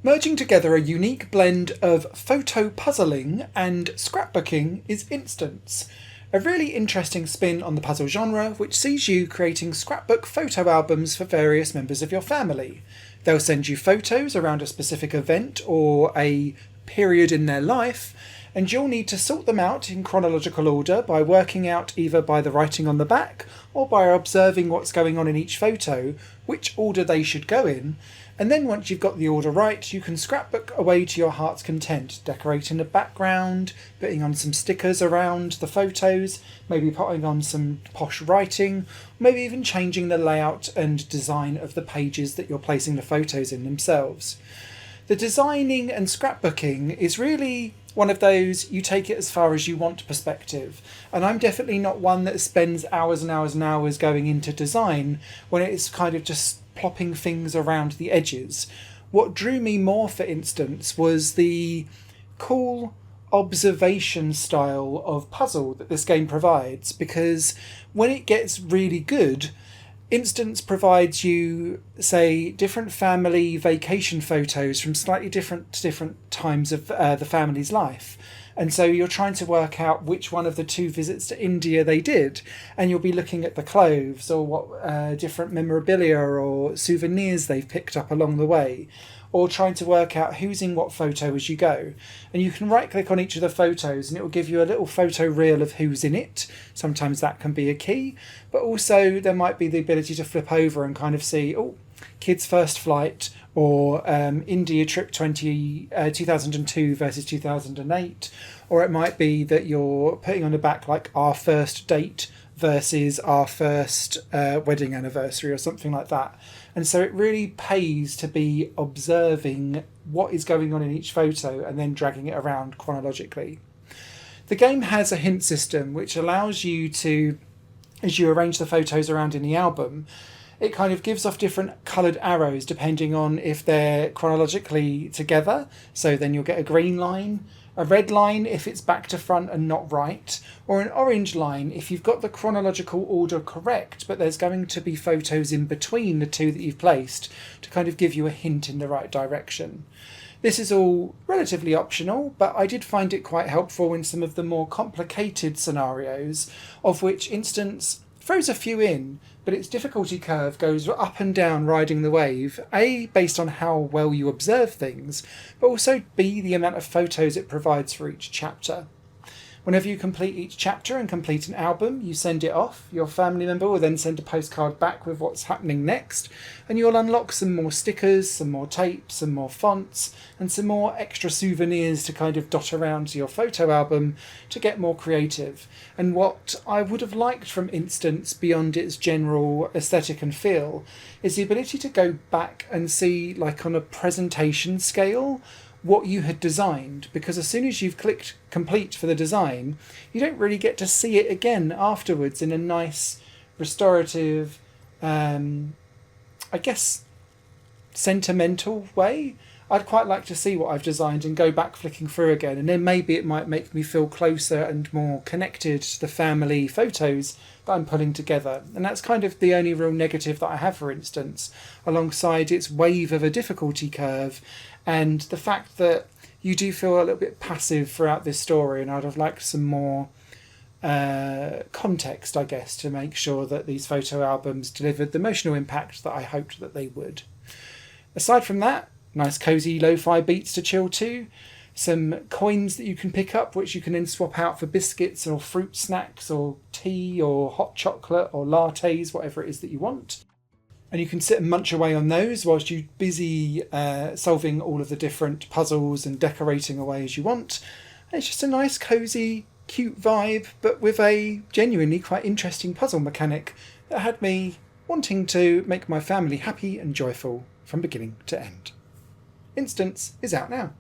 Merging together a unique blend of photo puzzling and scrapbooking is Instance, a really interesting spin on the puzzle genre which sees you creating scrapbook photo albums for various members of your family. They'll send you photos around a specific event or a period in their life, and you'll need to sort them out in chronological order by working out either by the writing on the back or by observing what's going on in each photo, which order they should go in. And then once you've got the order right, you can scrapbook away to your heart's content, decorating the background, putting on some stickers around the photos, maybe putting on some posh writing, maybe even changing the layout and design of the pages that you're placing the photos in themselves. The designing and scrapbooking is really one of those you take it as far as you want perspective, and I'm definitely not one that spends hours and hours and hours going into design when it's kind of just plopping things around the edges. What drew me more, for instance, was the cool observation style of puzzle that this game provides, because when it gets really good, Instance provides you, say, different family vacation photos from slightly different times of the family's life. And so you're trying to work out which one of the two visits to India they did. And you'll be looking at the clothes or what different memorabilia or souvenirs they've picked up along the way, or trying to work out who's in what photo as you go. And you can right click on each of the photos and it will give you a little photo reel of who's in it. Sometimes that can be a key, but also there might be the ability to flip over and kind of see, kids' first flight, or India trip 2002 versus 2008, or it might be that you're putting on the back like our first date versus our first wedding anniversary or something like that. And so it really pays to be observing what is going on in each photo and then dragging it around chronologically. The game has a hint system which allows you to, as you arrange the photos around in the album, it kind of gives off different coloured arrows depending on if they're chronologically together. So then you'll get a green line, a red line if it's back to front and not right, or an orange line if you've got the chronological order correct, but there's going to be photos in between the two that you've placed to kind of give you a hint in the right direction. This is all relatively optional, but I did find it quite helpful in some of the more complicated scenarios, of which Instance throws a few in, but its difficulty curve goes up and down riding the wave, A, based on how well you observe things, but also B, the amount of photos it provides for each chapter. Whenever you complete each chapter and complete an album, you send it off. Your family member will then send a postcard back with what's happening next, and you'll unlock some more stickers, some more tape, some more fonts, and some more extra souvenirs to kind of dot around your photo album to get more creative. And what I would have liked from Instance, beyond its general aesthetic and feel, is the ability to go back and see, like on a presentation scale, what you had designed, because as soon as you've clicked complete for the design, you don't really get to see it again afterwards in a nice restorative, I guess, sentimental way. I'd quite like to see what I've designed and go back flicking through again, and then maybe it might make me feel closer and more connected to the family photos that I'm putting together. And that's kind of the only real negative that I have, for instance, alongside its wave of a difficulty curve and the fact that you do feel a little bit passive throughout this story, and I'd have liked some more context, I guess, to make sure that these photo albums delivered the emotional impact that I hoped that they would. Aside from that, nice cosy lo-fi beats to chill to, some coins that you can pick up which you can then swap out for biscuits or fruit snacks or tea or hot chocolate or lattes, whatever it is that you want. And you can sit and munch away on those whilst you're busy solving all of the different puzzles and decorating away as you want. And it's just a nice, cosy, cute vibe, but with a genuinely quite interesting puzzle mechanic that had me wanting to make my family happy and joyful from beginning to end. Instance is out now.